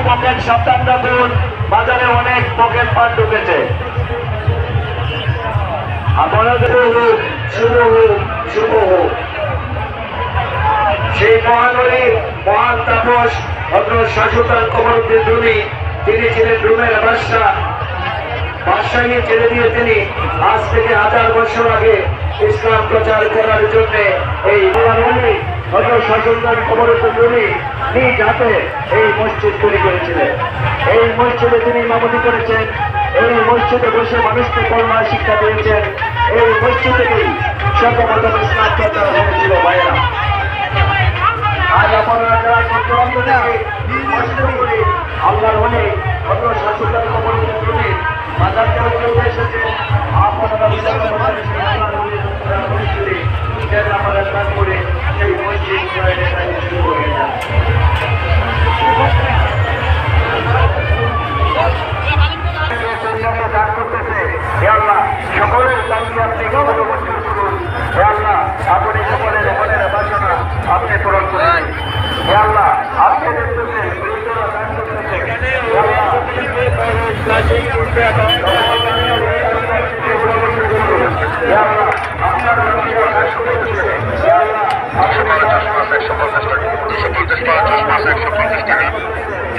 Pocket সাবধান রাখুন, বাজারে অনেক পকেট পান ঢুকেছে। আপনাদের শুভ হোক, শুভ হোক। সেই মহানবীর মহান তাপস হযরত শাহ সুলতান কমরউদ্দিন রুমি, তিনি ছিলেন রুমের বাদশাহ। বাদশাহী ছেড়ে দিয়ে তিনি আজ থেকে 1000 বছর আগে ইসলাম প্রচার করার জন্য এই হযরত শাহ সুলতান কমরউদ্দিন রুমি নিজ হাতে এই মসজিদ তৈরি করেছিলেন। এই মসজিদে তিনি ইমামতি করেছেন, এই মসজিদে বসে মানুষকে কলমা শিক্ষা দিয়েছেন। এই মসজিদ থেকেই সর্বপ্রথম ইসলাম প্রচার হয়েছিল। ভাইয়েরা, আজ আপনারা যারা সত্যরন্ত থেকে মসজিদে করে আল্লাহর অনেক হযরত শাহ সুলতান কমরউদ্দিন রুমির মাজার চলে এসেছে, আপনারা মসজিদে আমাদের কাজ করে সেই মসজিদ শুরু হয়ে যায়। সকলের দাবি আপনি কবুল করুন। হে আল্লাহ, আপনি সকলের মনের বাসনা আপনি পূরণ করুন। হে আল্লাহ, আপনি দেখতেছেন গুরুতর কাজ করতেছেন। হে আল্লাহ, আপনার কাজ করতেছে। হে আল্লাহ, আপনি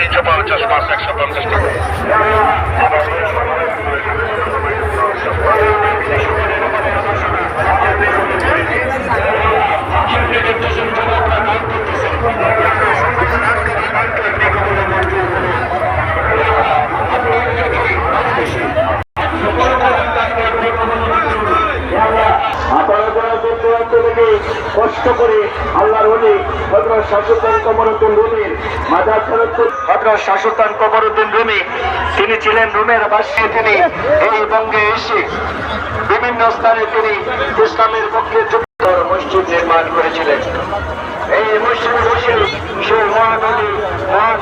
350 মাস 150 টাকা। কষ্ট করে আল্লাহর ওলি হযরত শাহ সুলতান কমরউদ্দিন রুমির মাজার শরীফ, হযরত শাহ সুলতান কমরউদ্দিন রুমি, তিনি ছিলেন রুমের বাদশাহ। তিনি এই বঙ্গে এসে বিভিন্ন স্থানে তিনি ইসলামের পক্ষে মসজিদ নির্মাণ করেছিলেন। এই মসজিদে বসে সেই মহান